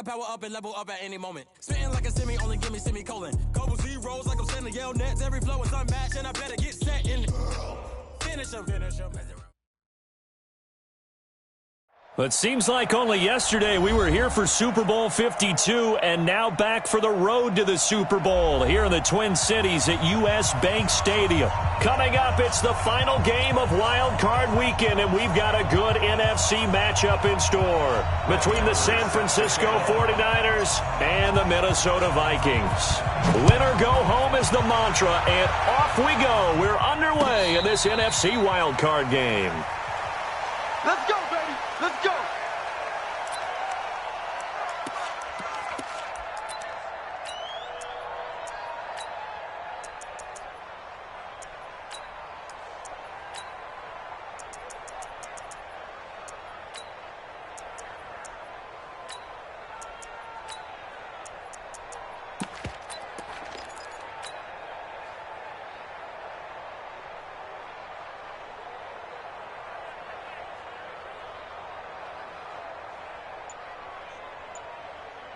power up and level up at any moment. Spitting like a semi, only give me semicolon. Couple zeros like I'm sending yell nets. Every flow is unmatched, and I better get set in. Finish him. But seems like only yesterday we were here for Super Bowl 52 and now back for the road to the Super Bowl here in the Twin Cities at U.S. Bank Stadium. Coming up, it's the final game of Wild Card Weekend, and we've got a good NFC matchup in store between the San Francisco 49ers and the Minnesota Vikings. Win or go home is the mantra, and off we go. We're underway in this NFC Wild Card game. Let's go, baby. Let's go.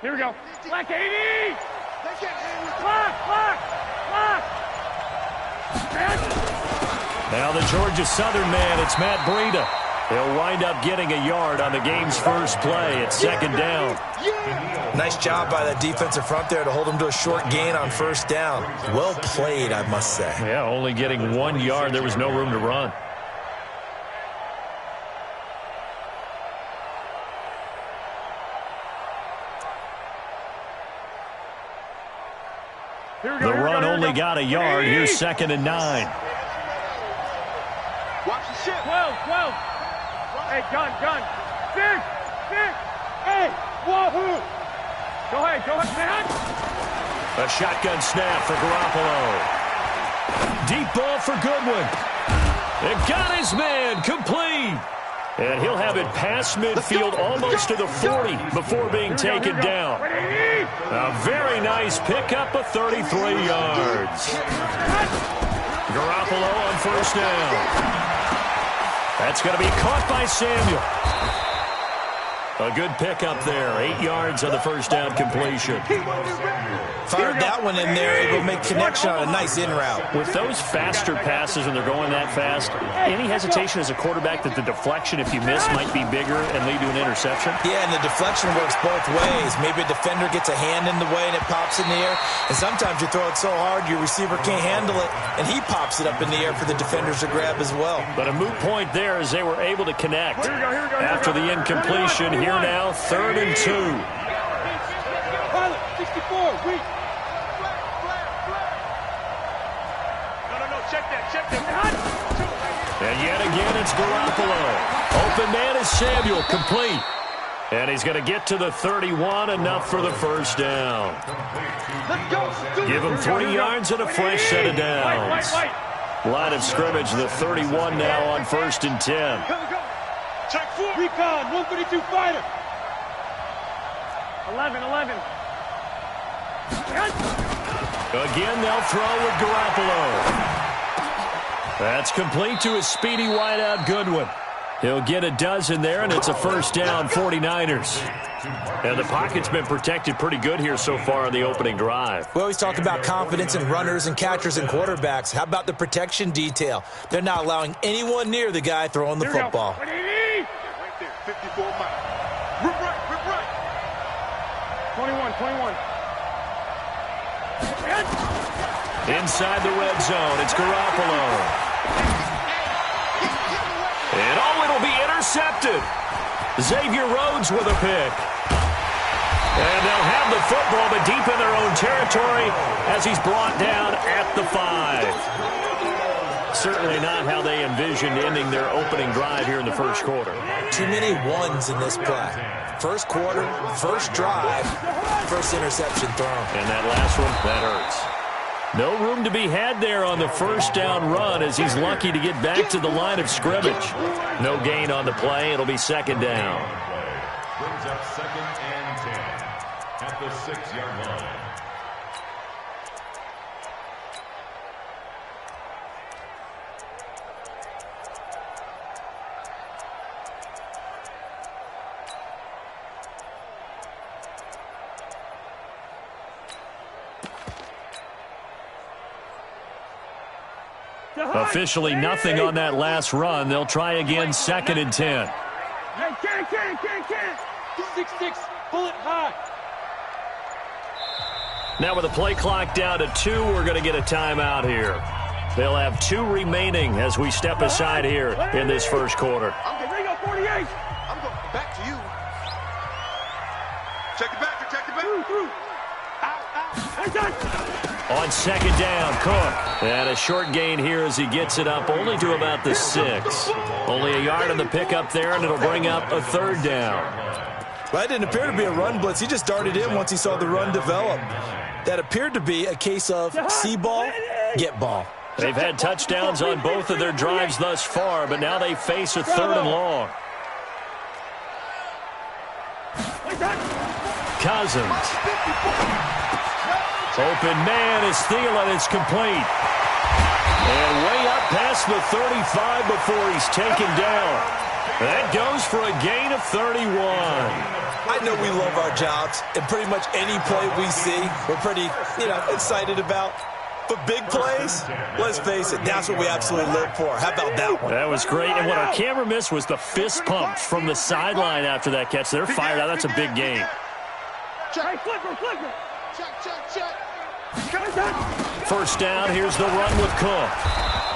Here we go. Black 80! Block! Now the Georgia Southern man, it's Matt Breida. He'll wind up getting a yard on the game's first play. It's second down. Nice job by that defensive front there to hold him to a short gain on first down. Well played, I must say. Yeah, only getting 1 yard. There was no room to run. The run only got a yard. Here's second and 9. Watch the shit. 12. Hey, gun. 6. Hey, wahoo. Go ahead, man. A shotgun snap for Garoppolo. Deep ball for Goodwin. It got his man complete. And he'll have it past midfield almost to the 40 before being taken down. A very nice pickup of 33 yards. Garoppolo on first down. That's going to be caught by Samuel. A good pickup there. 8 yards on the first down completion. Fired that one in there, able to make connection on a nice in route. With those faster passes when they're going that fast, any hesitation as a quarterback that the deflection, if you miss, might be bigger and lead to an interception? Yeah, and the deflection works both ways. Maybe a defender gets a hand in the way and it pops in the air. And sometimes you throw it so hard your receiver can't handle it, and he pops it up in the air for the defenders to grab as well. But a moot point there as they were able to connect. After the incompletion, here now, 3rd and 2. 64, weak. No, check that. And yet again, it's Garoppolo. Open man is Samuel, complete. And he's going to get to the 31, enough for the first down. Give him 3 yards and a fresh set of downs. Line of scrimmage, the 31 now on 1st and 10. Check 4. Recon, 132 fighter. 11. Again, they'll throw with Garoppolo. That's complete to his speedy wideout Goodwin. He'll get a dozen there, and it's a first down, 49ers. And the pocket's been protected pretty good here so far on the opening drive. We always talk about confidence in runners and catchers and quarterbacks. How about the protection detail? They're not allowing anyone near the guy throwing the football. Right there, 54 miles. Rip right. 21. Inside the red zone, it's Garoppolo. And it'll be intercepted. Xavier Rhodes with a pick. And they'll have the football, but deep in their own territory as he's brought down at the 5. Certainly not how they envisioned ending their opening drive here in the first quarter. Too many ones in this play. First quarter, first drive, first interception thrown. And that last one, that hurts. No room to be had there on the first down run as he's lucky to get back to the line of scrimmage. No gain on the play. It'll be second down. Brings up 2nd and 10 at the 6-yard line. Officially nothing on that last run. They'll try again 2nd and 10. Can't. 6-6, bullet high. Now with the play clock down to 2, we're going to get a timeout here. They'll have 2 remaining as we step aside here in this first quarter. Bring up 48. I'm going back to you. Check it back. Through. Out. On 2nd down, Cook. And a short gain here as he gets it up only to about the 6. Only a yard on the pickup there, and it'll bring up a 3rd down. Well, that didn't appear to be a run blitz. He just darted in once he saw the run develop. That appeared to be a case of see ball, get ball. They've had touchdowns on both of their drives thus far, but now they face a 3rd and long. Cousins. Open man is Thielen. It's complete. And way up past the 35 before he's taken down. That goes for a gain of 31. I know we love our jobs, and pretty much any play we see, we're pretty, excited about. But big plays, let's face it, that's what we absolutely live for. How about that one? That was great, and what our camera missed was the fist pump from the sideline after that catch. They're fired out. That's a big gain. Check. First down, here's the run with Cook.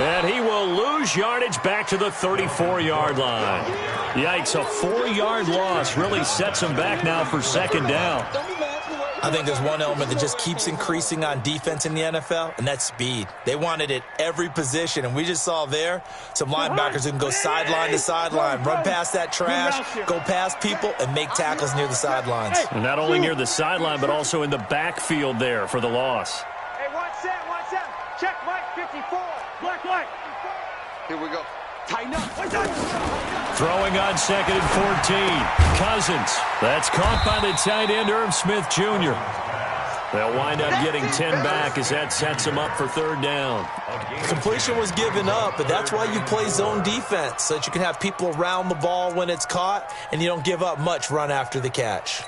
And he will lose yardage back to the 34-yard line. Yikes, a 4-yard loss really sets him back now for 2nd down. I think there's one element that just keeps increasing on defense in the NFL, and that's speed. They want it at every position, and we just saw there some linebackers who can go sideline to sideline, run past that trash, go past people, and make tackles near the sidelines. And not only near the sideline, but also in the backfield there for the loss. Hey, watch that. Check Mike 54. Black light. Here we go. Tighten up. Throwing on 2nd and 14. Cousins. That's caught by the tight end, Irv Smith Jr. They'll wind up getting 10 back as that sets them up for 3rd down. Completion was given up, but that's why you play zone defense, so that you can have people around the ball when it's caught, and you don't give up much run after the catch.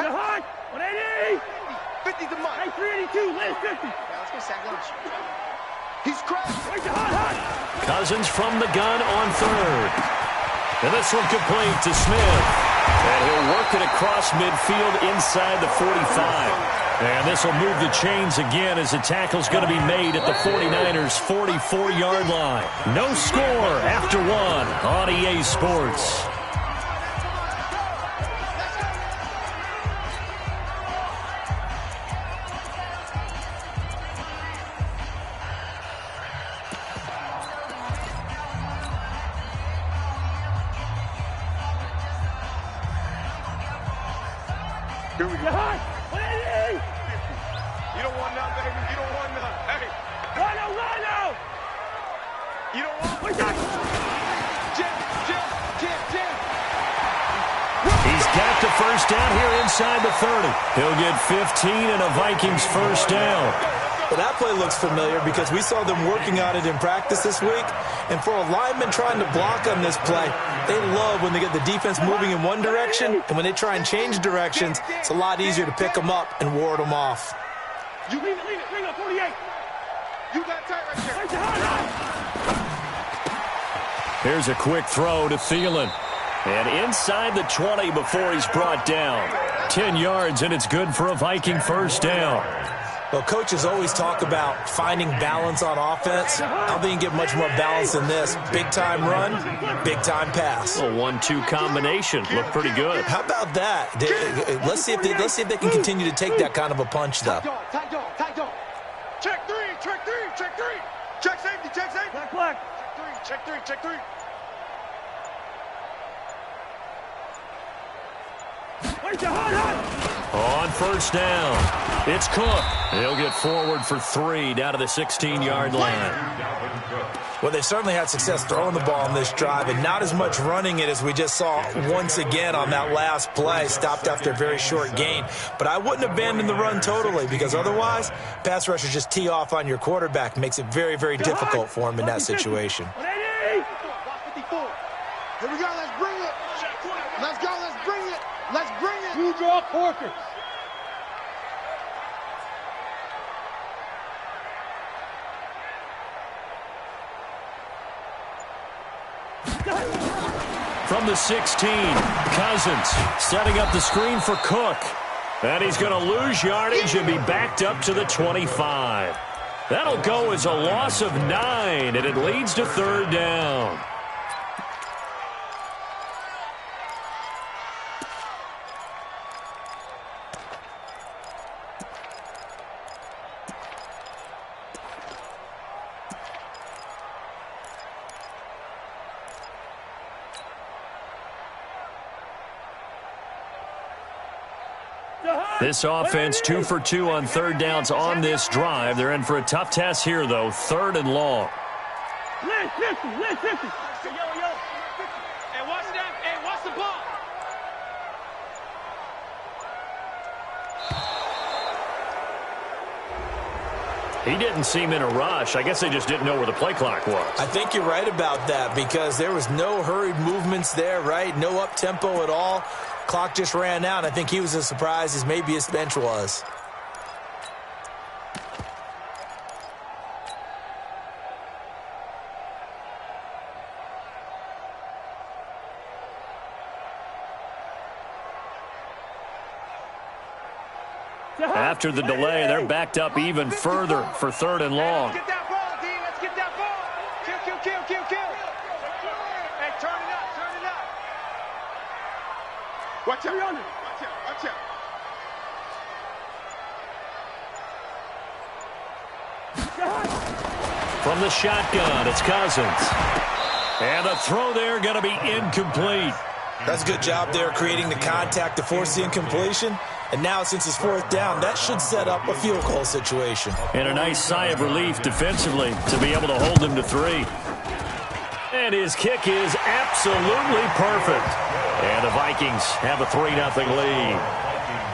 Hot. 180. 50 to Mike. Hey, 382. Last 50. Let's get sack lunch. He's crashed. Wait, hot. Cousins from the gun on 3rd. And this one complete to Smith. And he'll work it across midfield inside the 45. And this will move the chains again as the tackle's going to be made at the 49ers' 44-yard line. No score after 1 on EA Sports. Here we go. Hot. 180. You don't want none, baby. You don't want none. Hey, Rhino. you don't want Wait, that. Jam. He's got the first down here inside the 30. He'll get 15 and a Vikings first down. Well, that play looks familiar because we saw them working on it in practice this week. And for a lineman trying to block on this play, they love when they get the defense moving in one direction. And when they try and change directions, it's a lot easier to pick them up and ward them off. You leave it. Bring up 48. You got tight right there. Wait, hot. Here's a quick throw to Thielen. And inside the 20 before he's brought down. 10 yards, and it's good for a Viking first down. Well, coaches always talk about finding balance on offense. I don't think you can get much more balance than this. Big-time run, big-time pass. A 1-2 combination. Looked pretty good. How about that? Let's see if they can continue to take that kind of a punch, though. Tight dog. Check three. Check safety. Black. Check three. Wait, hot. On first down, it's Cook. He'll get forward for 3 down to the 16-yard line. Well, they certainly had success throwing the ball on this drive, and not as much running it as we just saw once again on that last play, stopped after a very short gain. But I wouldn't abandon the run totally, because otherwise, pass rushers just tee off on your quarterback. Makes it very, very difficult for him in that situation. 180. Here we go. Let's bring it. Let's go. Let's bring it. Let's bring it. You draw quarters. From the 16, Cousins setting up the screen for Cook. And he's going to lose yardage and be backed up to the 25. That'll go as a loss of 9, and it leads to 3rd down. This offense 2 for 2 on 3rd downs on this drive. They're in for a tough test here, though. 3rd and long. Listen. Yo. Hey, watch that. Hey, watch the ball. He didn't seem in a rush. I guess they just didn't know where the play clock was. I think you're right about that because there was no hurried movements there, right? No up-tempo at all. Clock just ran out. I think he was as surprised as maybe his bench was. After the delay, they're backed up even further for 3rd and long. Let's get that ball, D. Let's get that ball. Kill. Hey, turn it up. Watch out. From the shotgun, it's Cousins. And the throw there going to be incomplete. That's a good job there creating the contact to force the incompletion. And now, since it's 4th down, that should set up a field goal situation. And a nice sigh of relief defensively to be able to hold him to 3. And his kick is absolutely perfect. And the Vikings have a 3-0 lead.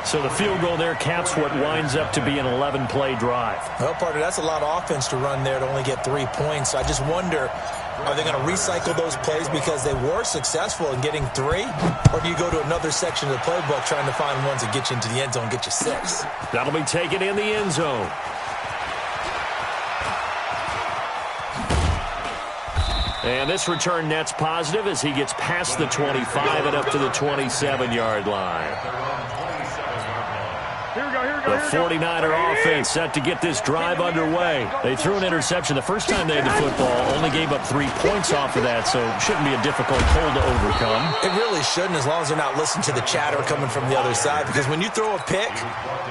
So the field goal there caps what winds up to be an 11-play drive. Well, partner, that's a lot of offense to run there to only get 3 points. So I just wonder, are they going to recycle those plays because they were successful in getting 3? Or do you go to another section of the playbook trying to find ones that get you into the end zone and get you 6? That'll be taken in the end zone. And this return net's positive as he gets past the 25 and up to the 27-yard line. Here we go. The 49er offense set to get this drive underway. They threw an interception the first time they had the football, only gave up 3 points off of that, so shouldn't be a difficult hole to overcome. It really shouldn't, as long as they're not listening to the chatter coming from the other side, because when you throw a pick,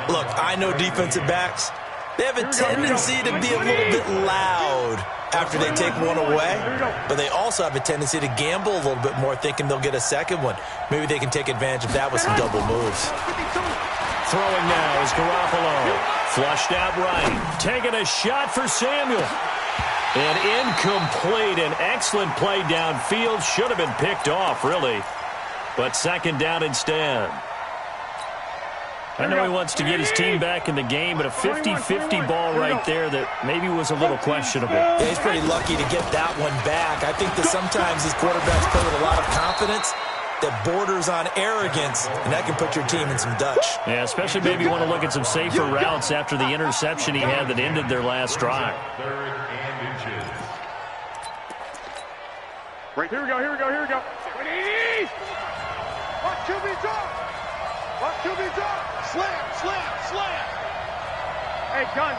look, I know defensive backs, they have a tendency to be a little bit loud after they take one away, but they also have a tendency to gamble a little bit more, thinking they'll get a second one. Maybe they can take advantage of that with some double moves. Throwing now is Garoppolo. Flushed out right. Taking a shot for Samuel. And incomplete. An excellent play downfield. Should have been picked off, really. But 2nd down instead. I know he wants to get his team back in the game, but a 50-50 ball right there that maybe was a little questionable. Yeah, he's pretty lucky to get that one back. I think that sometimes these quarterbacks play with a lot of confidence that borders on arrogance, and that can put your team in some Dutch. Yeah, especially maybe you want to look at some safer routes after the interception he had that ended their last drive. 3rd and inches. Right, here we go. Watch QB drop. Slam. Hey, gun.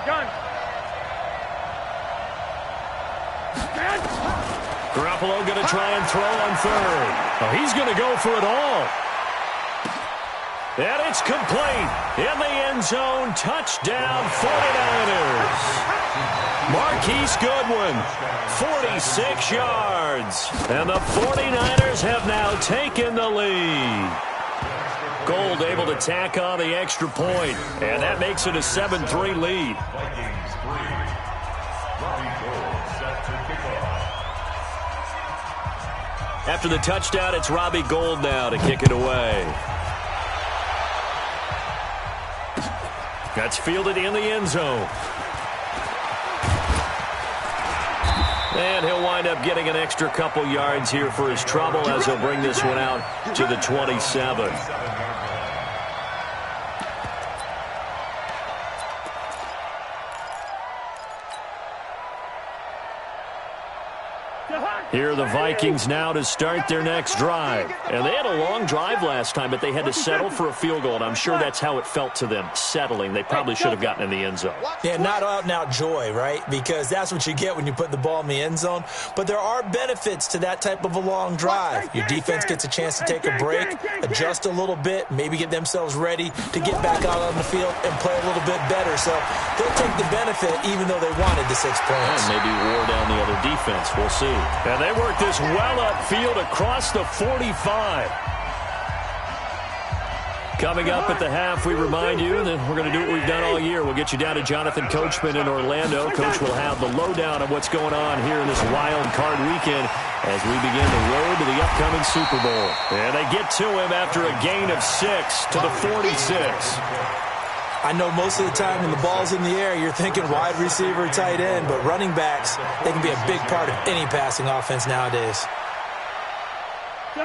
Garoppolo going to try and throw on 3rd. Oh, he's going to go for it all. And it's complete. In the end zone, touchdown 49ers. Marquise Goodwin, 46 yards. And the 49ers have now taken the lead. Gold able to tack on the extra point, and that makes it a 7-3 lead. Vikings 3. Robbie Gould set to kick off. After the touchdown, it's Robbie Gould now to kick it away. That's fielded in the end zone. And he'll wind up getting an extra couple yards here for his trouble as he'll bring this one out to the 27. Here are the Vikings now to start their next drive. And they had a long drive last time, but they had to settle for a field goal, and I'm sure that's how it felt to them, settling. They probably should have gotten in the end zone. Yeah, not out-and-out joy, right? Because that's what you get when you put the ball in the end zone. But there are benefits to that type of a long drive. Your defense gets a chance to take a break, adjust a little bit, maybe get themselves ready to get back out on the field and play a little bit better. So they'll take the benefit even though they wanted the 6 points. And maybe wore down the other defense. We'll see. And they work this well upfield across the 45. Coming up at the half, we remind you that we're going to do what we've done all year. We'll get you down to Jonathan Coachman in Orlando. Coach will have the lowdown of what's going on here in this wild card weekend as we begin the road to the upcoming Super Bowl. And they get to him after a gain of 6 to the 46. I know most of the time when the ball's in the air, you're thinking wide receiver, tight end, but running backs, they can be a big part of any passing offense nowadays.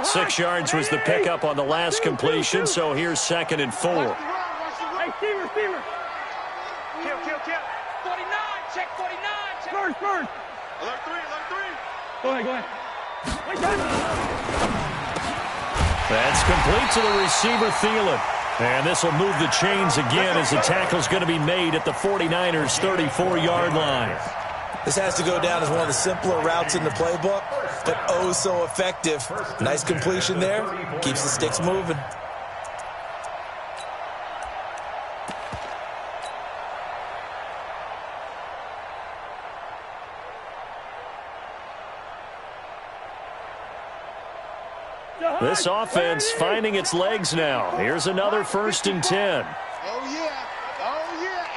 6 yards was the pickup on the last completion, so here's 2nd and 4. Hey, receiver. Kill. 49, check 49. Check. First. Alert three. Go ahead. That's complete to the receiver, Thielen. And this will move the chains again as the tackle's going to be made at the 49ers' 34-yard line. This has to go down as one of the simpler routes in the playbook, but oh so effective. Nice completion there. Keeps the sticks moving. This offense finding its legs now. Here's another 1st and 10. Oh, yeah.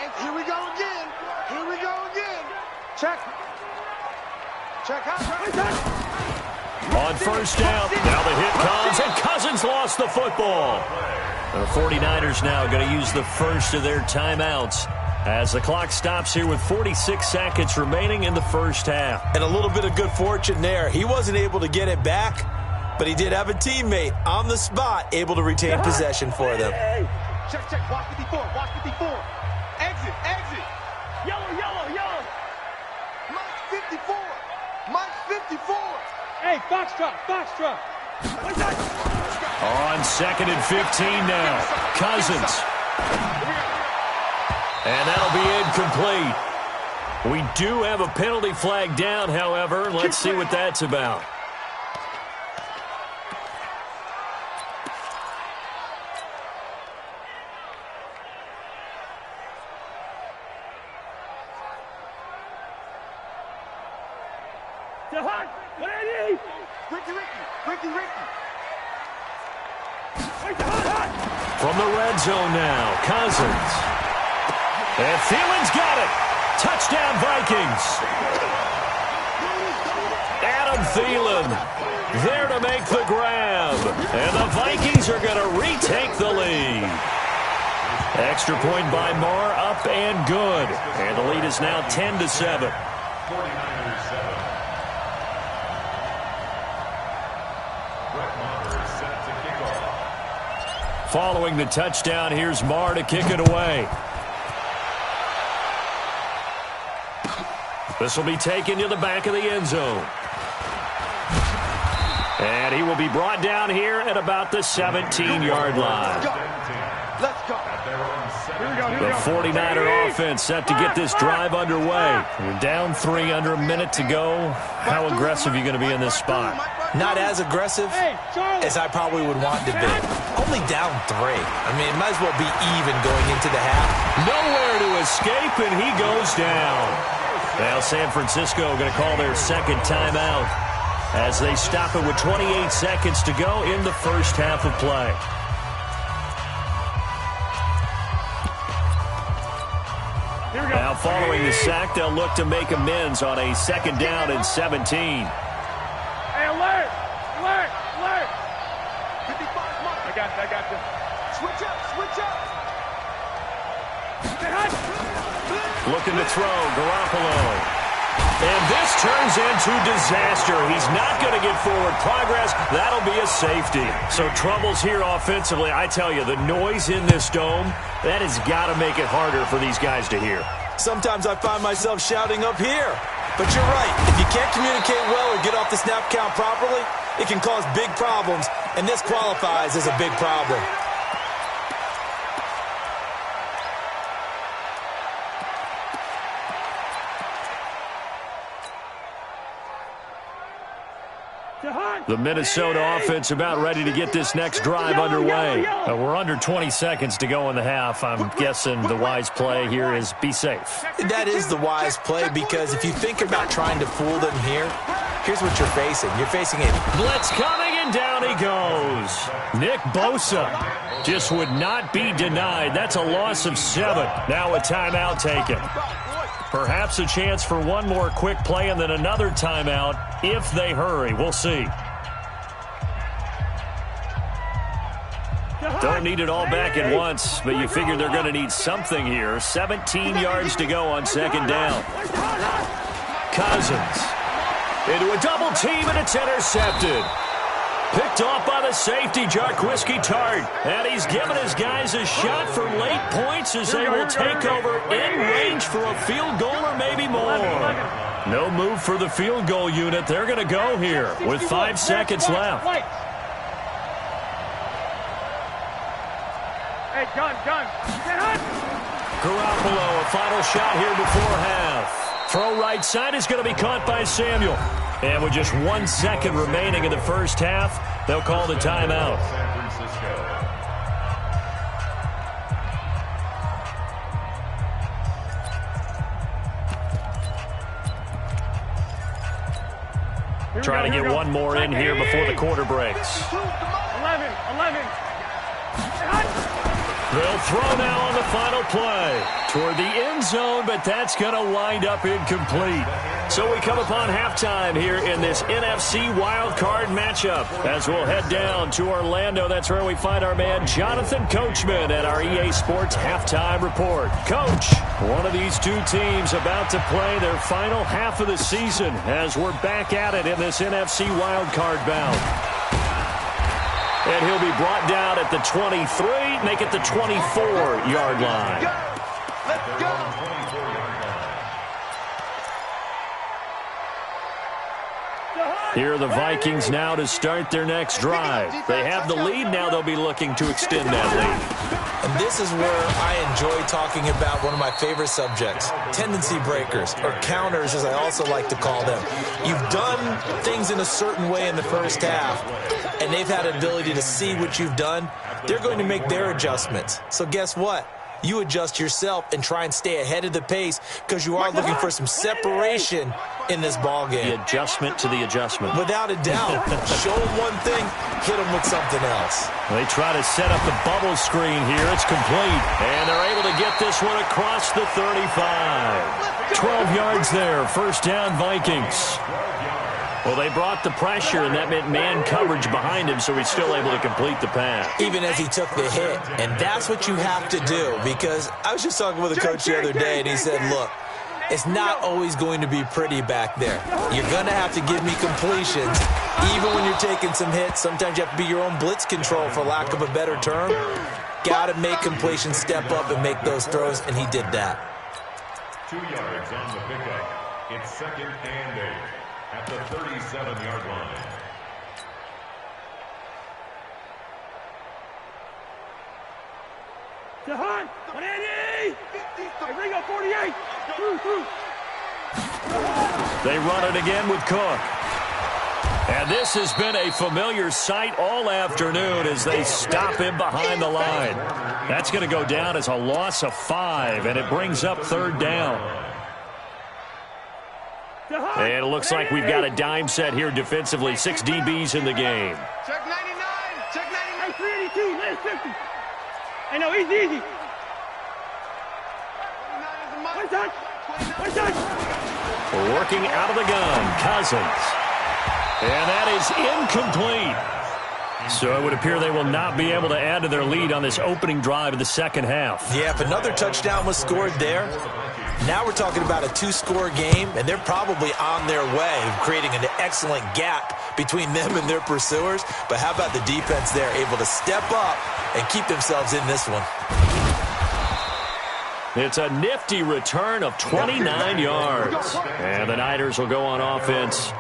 And here we go again. Check out. On 1st down, now the hit comes, and Cousins lost the football. The 49ers now going to use the first of their timeouts as the clock stops here with 46 seconds remaining in the first half. And a little bit of good fortune there. He wasn't able to get it back, but he did have a teammate on the spot able to retain possession for them. Check. Watch 54. Exit. Yellow. Mike 54. Hey, Foxtrot. On 2nd and 15 now. Cousins. And that'll be incomplete. We do have a penalty flag down, however. Let's see what that's about. From the red zone now, Cousins. And Thielen's got it. Touchdown, Vikings. Adam Thielen there to make the grab. And the Vikings are going to retake the lead. Extra point by Marr, up and good. And the lead is now 10-7. 49ers 7. Set to kick off. Following the touchdown, here's Marr to kick it away. This will be taken to the back of the end zone. And he will be brought down here at about the 17-yard line. Let's go. The 49er offense set to get this drive underway. You're down 3, under a minute to go. How aggressive are you going to be in this spot? Not as aggressive as I probably would want to be. Only down 3. I mean, it might as well be even going into the half. Nowhere to escape, and he goes down. Now San Francisco going to call their 2nd timeout as they stop it with 28 seconds to go in the first half of play. Now following the sack, they'll look to make amends on a 2nd down and 17. Hey, alert! 55 Mark. I got this. Switch up. Looking to throw, Garoppolo. And this turns into disaster. He's not going to get forward progress. That'll be a safety. So troubles here offensively. I tell you, the noise in this dome, that has got to make it harder for these guys to hear. Sometimes I find myself shouting up here. But you're right. If you can't communicate well or get off the snap count properly, it can cause big problems, and this qualifies as a big problem. The Minnesota offense about ready to get this next drive underway. We're under 20 seconds to go in the half. I'm guessing the wise play here is be safe. That is the wise play, because if you think about trying to fool them here, here's what you're facing. You're facing a blitz coming, and down he goes. Nick Bosa just would not be denied. That's a loss of 7. Now a timeout taken. Perhaps a chance for one more quick play and then another timeout if they hurry. We'll see. Don't need it all back at once, but you figure they're going to need something here. 17 yards to go on second down. Cousins into a double team, and it's intercepted. Picked off by the safety, Jarquiski Tart. And he's given his guys a shot for late points as they will take over in range for a field goal or maybe more. No move for the field goal unit. They're going to go here with 5 seconds left. Hey, gun. Garoppolo, a final shot here before half. Throw right side is going to be caught by Samuel. And with just 1 second remaining in the first half, they'll call the timeout. San Francisco. Trying to get one more in here before the quarter breaks. 11. They'll throw now on the final play toward the end zone, but that's going to wind up incomplete. So we come upon halftime here in this NFC wildcard matchup as we'll head down to Orlando. That's where we find our man Jonathan Coachman at our EA Sports Halftime Report. Coach, one of these two teams about to play their final half of the season as we're back at it in this NFC wildcard bout. And he'll be brought down at the 23, make it the 24-yard line. Let's go. Here are the Vikings now to start their next drive. They have the lead. Now they'll be looking to extend that lead. And this is where I enjoy talking about one of my favorite subjects, tendency breakers, or counters as I also like to call them. You've done things in a certain way in the first half, and they've had an ability to see what you've done. They're going to make their adjustments. So guess what? You adjust yourself and try and stay ahead of the pace because you are looking for some separation in this ball game. The adjustment to the adjustment. Without a doubt. Show them one thing, hit them with something else. They try to set up the bubble screen here. It's complete. And they're able to get this one across the 35. 12 yards there. First down, Vikings. Well, they brought the pressure, and that meant man coverage behind him, so he's still able to complete the pass. Even as he took the hit. And that's what you have to do, because I was just talking with a coach the other day, and he said, look, it's not always going to be pretty back there. You're going to have to give me completions. Even when you're taking some hits, sometimes you have to be your own blitz control, for lack of a better term. Got to make completions, step up, and make those throws, and he did that. 2 yards on the pickup. It's 2nd and 8 at the 37-yard line. Jahan, 180. Hey, Ringo, 48. They run it again with Cook. And this has been a familiar sight all afternoon as they stop him behind the line. That's going to go down as a loss of 5, and it brings up 3rd down. And it looks like we've got a dime set here defensively. 6 DBs in the game. Check 99. Check 99. 382. Last 50. I know, easy. One touch. We're working out of the gun. Cousins. And that is incomplete. So it would appear they will not be able to add to their lead on this opening drive of the second half. Yeah, if another touchdown was scored there, Now we're talking about a two-score game, and they're probably on their way of creating an excellent gap between them and their pursuers. But how about the defense there, able to step up and keep themselves in this one? It's a nifty return of 29 yards. And the Niners will go on offense,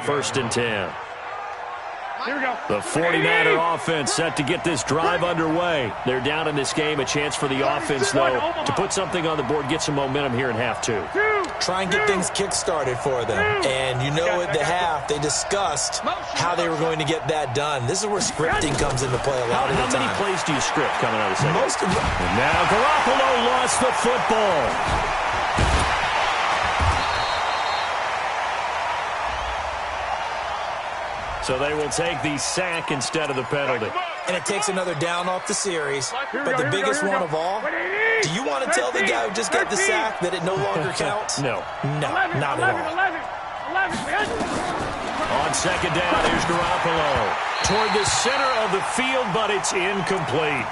1st and 10. Here we go. The 49er offense set to get this drive underway. They're down in this game. A chance for the offense, though, to put something on the board, get some momentum here in half 2. Try and get things kick-started for them. And you know at the half, they discussed how they were going to get that done. This is where scripting comes into play a lot of the time. How many plays do you script coming out of the second? Most of them. And now Garoppolo lost the football. So they will take the sack instead of the penalty. And it takes another down off the series. But the biggest one of all, do you want to tell the guy who just got the sack that it no longer counts? No. No, not at all. On second down, here's Garoppolo. Toward the center of the field, but it's incomplete.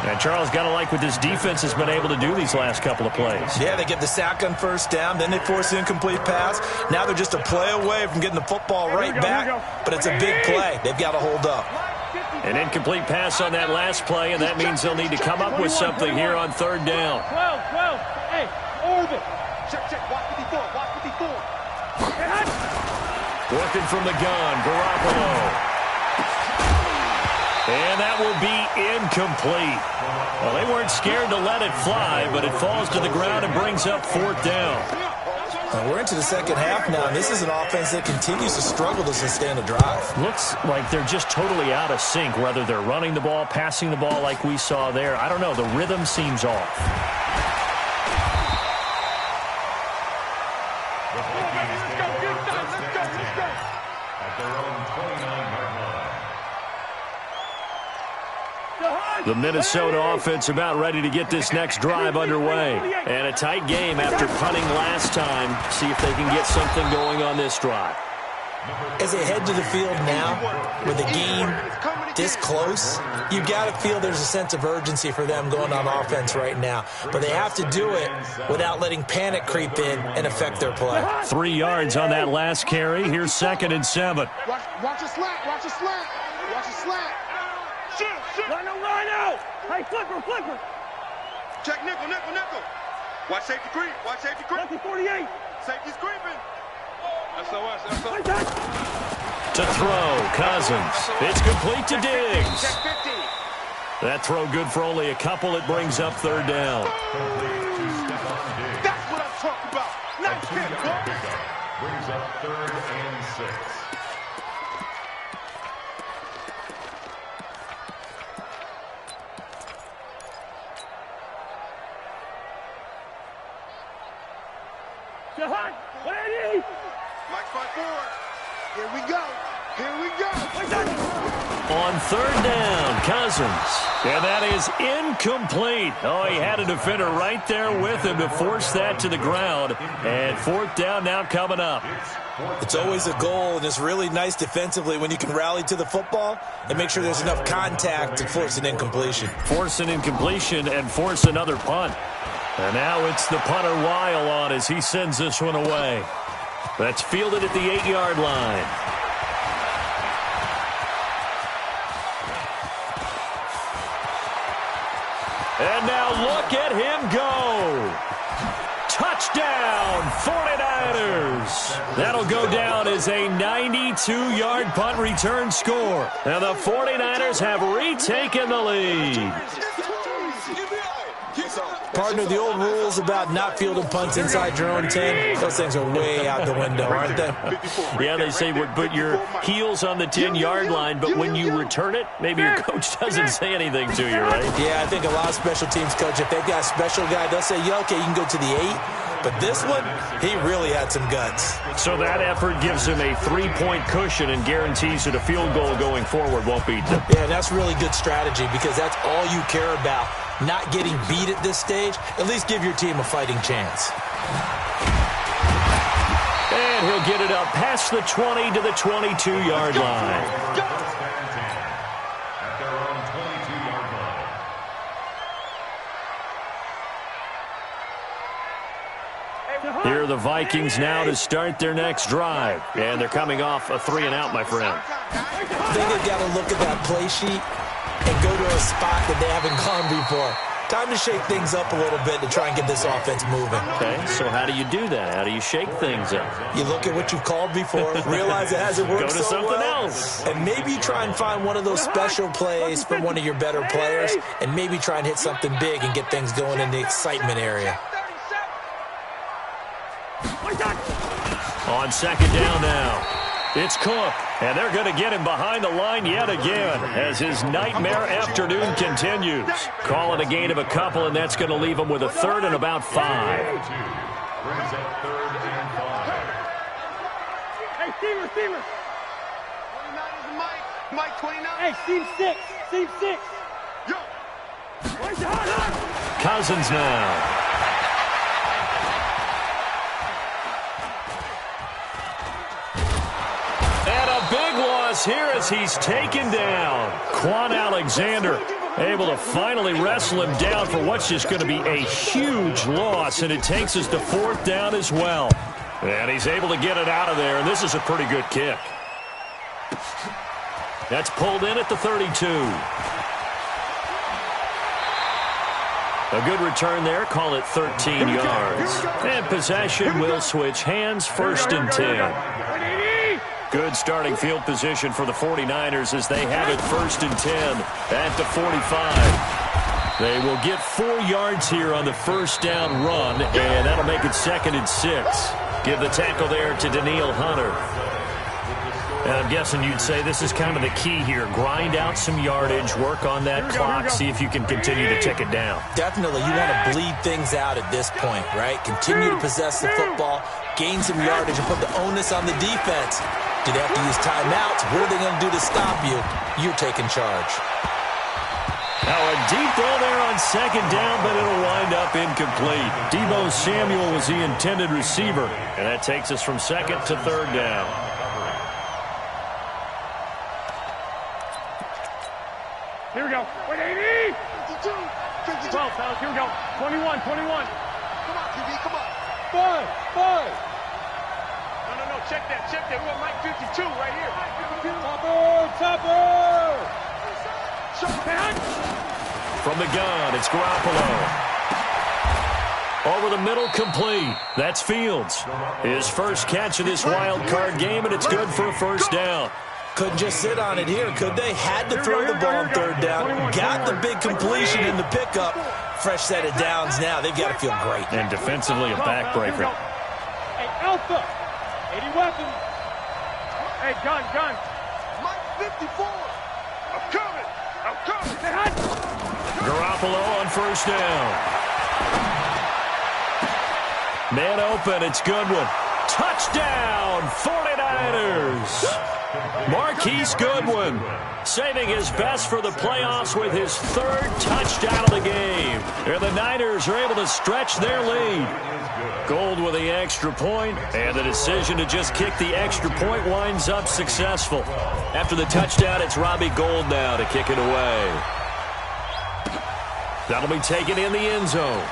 And Charles, got to like what this defense has been able to do these last couple of plays. Yeah, they get the sack on first down, then they force the incomplete pass. Now they're just a play away from getting the football right back, but it's a big play. They've got to hold up. An incomplete pass on that last play, and that means they'll need to come up with something here on third down. 12. Hey, orbit. Check. Watch 54. Working from the gun, Garoppolo. And that will be incomplete. Well, they weren't scared to let it fly, but it falls to the ground and brings up 4th down. We're into the second half now, and this is an offense that continues to struggle to sustain a drive. Looks like they're just totally out of sync, whether they're running the ball, passing the ball like we saw there. I don't know. The rhythm seems off. The Minnesota offense about ready to get this next drive underway. And a tight game after punting last time. See if they can get something going on this drive. As they head to the field now, with the game this close, you've got to feel there's a sense of urgency for them going on offense right now. But they have to do it without letting panic creep in and affect their play. 3 yards on that last carry. Here's 2nd and 7. Watch a slant. Watch a slant. Shoot. Line out. Hey, flipper. Check nickel. Watch safety creep. Lucky 48. Safety's creeping. SOS. To throw, Cousins. It's complete to Diggs. Check 15. That throw good for only a couple. It brings up 3rd down. That's what I'm talking about. Nice hit, Brings up 3rd and 6. Jahan, 180. Mike's by 4. Here we go. On 3rd down, Cousins. And that is incomplete. Oh, he had a defender right there with him to force that to the ground. And 4th down now coming up. It's always a goal, and it's really nice defensively when you can rally to the football and make sure there's enough contact to force an incompletion. Force an incompletion and force another punt. And now it's the punter Weil on as he sends this one away. That's fielded at the 8-yard line. And now look at him go. Touchdown, 49ers. That'll go down as a 92-yard punt return score. And the 49ers have retaken the lead. Partner, the old rules about not fielding punts inside your own 10, those things are way out the window, aren't they? Yeah, they say put your heels on the 10-yard line, but when you return it, maybe your coach doesn't say anything to you, right? Yeah, I think a lot of special teams coach, if they've got a special guy, they'll say, yeah, okay, you can go to the 8. But this one, he really had some guts. So that effort gives him a 3-point cushion and guarantees that a field goal going forward won't beat them. Yeah, that's really good strategy because that's all you care about. Not getting beat at this stage, at least give your team a fighting chance. And he'll get it up past the 20 to the 22-yard line. At their own 22-yard line. 180. Here are the Vikings now to start their next drive. And they're coming off a 3-and-out, my friend. I think they've got to look at that play sheet and go to a spot that they haven't gone before. Time to shake things up a little bit to try and get this offense moving. Okay, so how do you do that? How do you shake things up? You look at what you've called before, realize it hasn't worked so well. Go to something else. And maybe try and find one of those special plays from one of your better players, and maybe try and hit something big and get things going in the excitement area. On second down now, it's Cook, and they're going to get him behind the line yet again as his nightmare afternoon continues. Calling a gain of a couple, and that's going to leave him with a 3rd and about 5. Brings up 3rd and 5. Hey, receiver. 29 is Mike 29. Hey, seam 6. Yo. Cousins now. And a big loss here as he's taken down. Quan Alexander able to finally wrestle him down for what's just going to be a huge loss, and it takes us to 4th down as well. And he's able to get it out of there, and this is a pretty good kick. That's pulled in at the 32. A good return there. Call it 13 yards. And possession will switch hands. 1st and 10. Good starting field position for the 49ers as they have it 1st and 10 at the 45. They will get 4 yards here on the 1st down run, and that'll make it 2nd and 6. Give the tackle there to Daniil Hunter. And I'm guessing you'd say this is kind of the key here. Grind out some yardage, work on that clock, see if you can continue to tick it down. Definitely. You want to bleed things out at this point, right? Continue to possess the football, gain some yardage, and put the onus on the defense. Do they have to use timeouts? What are they going to do to stop you? You're taking charge. Now a deep ball there on 2nd down, but it'll wind up incomplete. Deebo Samuel was the intended receiver, and that takes us from 2nd to 3rd down. Here we go. 180. 52. 12, fellas. Here we go. 21. Come on, QB. Come on. 5. No. Check that. We want Mike 52 right here. Topper. From the gun, it's Garoppolo. Over the middle, complete. That's Fields. His first catch of this wild card game, and it's good for a 1st down. Couldn't just sit on it here, could they? Had to throw the ball on 3rd down. Got the big completion in the pickup. Fresh set of downs now. They've got to feel great. And defensively, a backbreaker. Hey, Alpha. 80 weapons. Hey, gun. Mike 54. I'm coming. Garoppolo on 1st down. Man open, it's Goodwin. Touchdown, 49ers. Marquise Goodwin saving his best for the playoffs with his 3rd touchdown of the game. And the Niners are able to stretch their lead. Gold with the extra point, and the decision to just kick the extra point winds up successful. After the touchdown, it's Robbie Gould now to kick it away. That'll be taken in the end zone.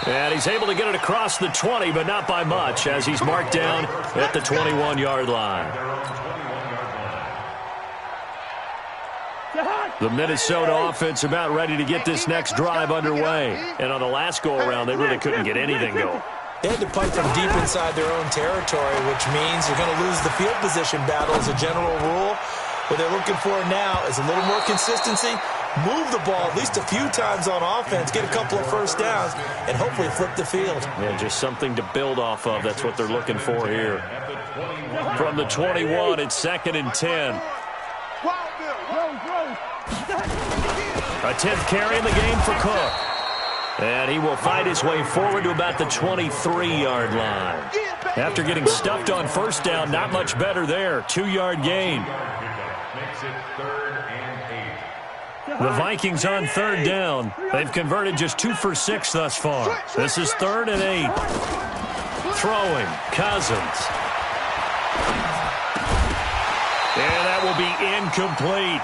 And he's able to get it across the 20, but not by much, as he's marked down at the 21-yard line. The Minnesota offense about ready to get this next drive underway. And on the last go-around, they really couldn't get anything going. They had to punt from deep inside their own territory, which means you're going to lose the field position battle as a general rule. What they're looking for now is a little more consistency, move the ball at least a few times on offense, get a couple of 1st downs, and hopefully flip the field. Yeah, just something to build off of. That's what they're looking for here. From the 21, it's 2nd and 10. A 10th carry in the game for Cook. And he will fight his way forward to about the 23-yard line. After getting stuffed on 1st down, not much better there. 2-yard gain. Makes it 3rd and 8. The Vikings on 3rd down. They've converted just 2 for 6 thus far. This is 3rd and 8. Throwing, Cousins. And that will be incomplete.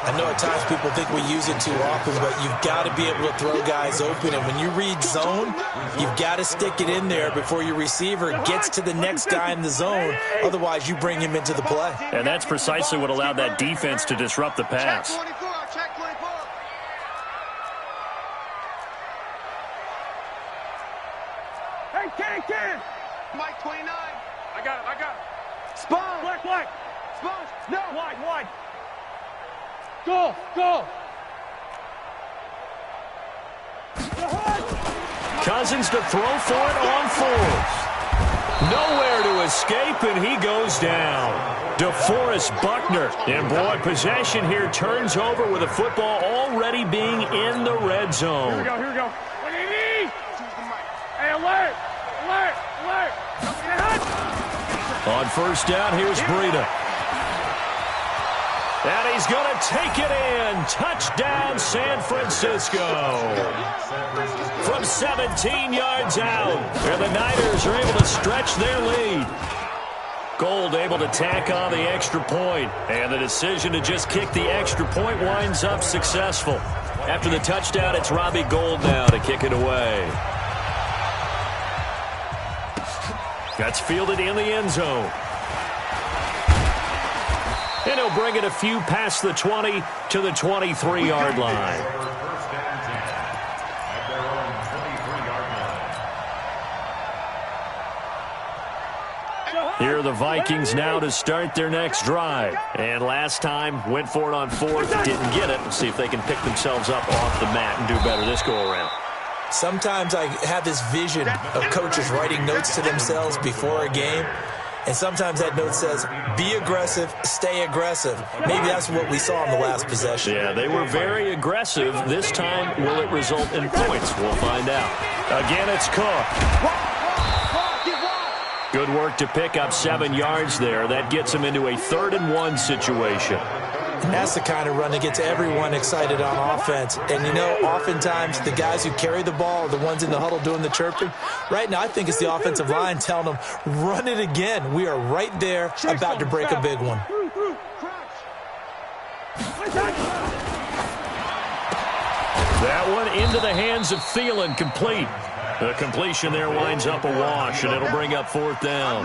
I know at times people think we use it too often, but you've got to be able to throw guys open. And when you read zone, you've got to stick it in there before your receiver gets to the next guy in the zone. Otherwise, you bring him into the play. And that's precisely what allowed that defense to disrupt the pass. Check 24, check 24. Hey, Ken! Mike 29. I got it. Spawn. Black. Spawn. No. Wide. Go. Cousins to throw for it on fourth. Nowhere to escape, and he goes down. DeForest Buckner. And, boy, possession here turns over with the football already being in the red zone. Here we go. What do you need? Hey, alert! On first down, here's Breida. And he's going to take it in. Touchdown, San Francisco. From 17 yards out. And the Niners are able to stretch their lead. Gold able to tack on the extra point. And the decision to just kick the extra point winds up successful. After the touchdown, it's Robbie Gould now to kick it away. That's fielded in the end zone. And he'll bring it a few past the 20 to the 23-yard line. Here are the Vikings now to start their next drive. And last time, went for it on fourth, didn't get it. Let's see if they can pick themselves up off the mat and do better this go-around. Sometimes I have this vision of coaches writing notes to themselves before a game. And sometimes that note says, be aggressive, stay aggressive. Maybe that's what we saw in the last possession. Yeah, they were very aggressive. This time, will it result in points? We'll find out. Again, it's Cook. Good work to pick up 7 yards there. That gets him into a 3rd-and-1 situation. And that's the kind of run that gets everyone excited on offense. And, you know, oftentimes the guys who carry the ball are the ones in the huddle doing the chirping. Right now, I think it's the offensive line telling them, run it again. We are right there about to break a big one. That one into the hands of Thielen, complete. The completion there winds up a wash, and it'll bring up 4th down.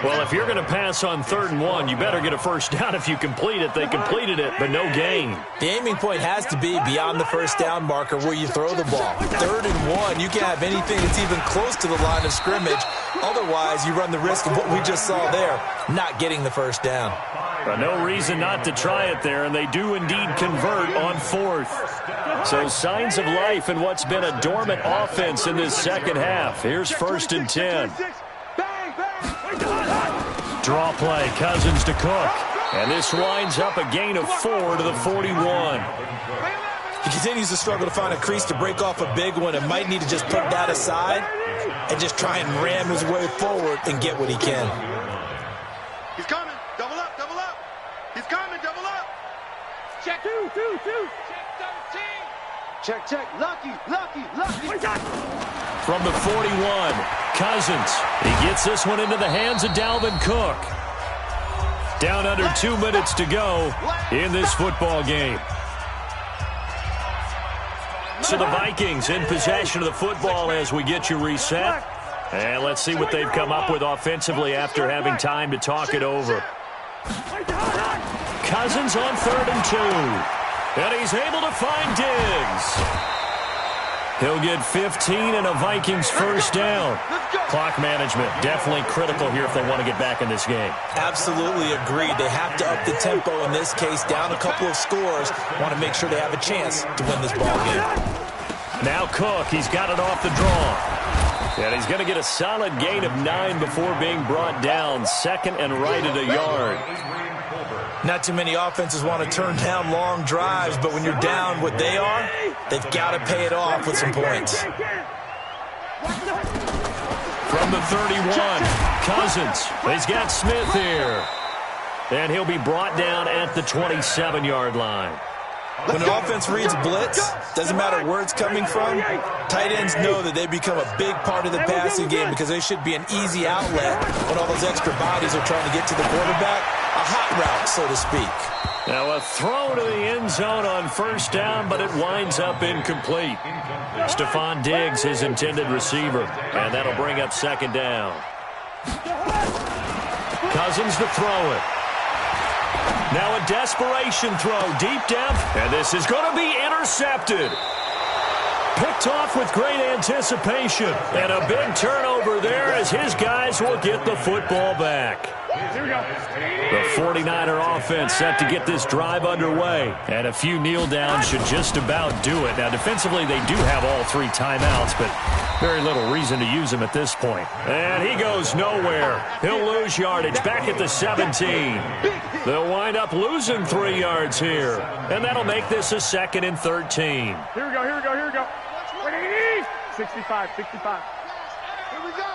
Well, if you're going to pass on 3rd and 1, you better get a first down if you complete it. They completed it, but no gain. The aiming point has to be beyond the first down marker where you throw the ball. 3rd and 1, you can't have anything that's even close to the line of scrimmage. Otherwise, you run the risk of what we just saw there, not getting the first down. No reason not to try it there, and they do indeed convert on 4th. So signs of life in what's been a dormant offense in this second half. Here's 1st and 10. Draw play, Cousins to Cook. And this winds up a gain of 4 to the 41. He continues to struggle to find a crease to break off a big one and might need to just put that aside and just try and ram his way forward and get what he can. He's coming. Double up. He's coming. Double up. Check 2. Check 13. Check. Lucky. From the 41, Cousins. He gets this one into the hands of Dalvin Cook. Down under 2 minutes to go in this football game. So the Vikings in possession of the football as we get you reset. And let's see what they've come up with offensively after having time to talk it over. Cousins on 3rd and 2. And he's able to find Diggs. He'll get 15 and a Vikings first down. Clock management definitely critical here if they want to get back in this game. Absolutely agreed. They have to up the tempo in this case, down a couple of scores. Want to make sure they have a chance to win this ball game. Now Cook, he's got it off the draw. And he's going to get a solid gain of 9 before being brought down. 2nd and right at a yard. Not too many offenses want to turn down long drives, but when you're down what they are, they've got to pay it off with some points. From the 31, Cousins. He's got Smith here. And he'll be brought down at the 27-yard line. When the offense reads blitz, doesn't matter where it's coming from, tight ends know that they become a big part of the passing game because they should be an easy outlet when all those extra bodies are trying to get to the quarterback. A hot route, so to speak. Now a throw to the end zone on first down, but it winds up incomplete. Stephon Diggs, his intended receiver, and that'll bring up second down. Cousins to throw it. Now a desperation throw deep down, and this is going to be intercepted. Picked off with great anticipation, and a big turnover there as his guys will get the football back. The 49er offense set to get this drive underway, and a few kneel downs should just about do it. Now, defensively, they do have all 3 timeouts, but very little reason to use them at this point. And he goes nowhere. He'll lose yardage back at the 17. They'll wind up losing 3 yards here, and that'll make this a 2nd and 13. Here we go. 65. Here we go.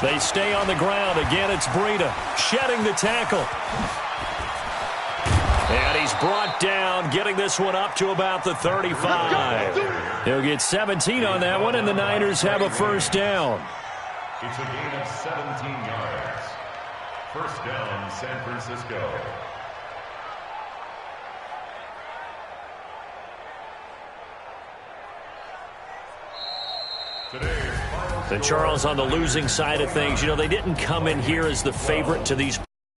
They stay on the ground. Again, it's Breida shedding the tackle. And he's brought down, getting this one up to about the 35. He'll get 17 on that one, and the Niners have a first down. It's a gain of 17 yards. First down, San Francisco. And Charles, on the losing side of things, you know, they didn't come in here as the favorite to these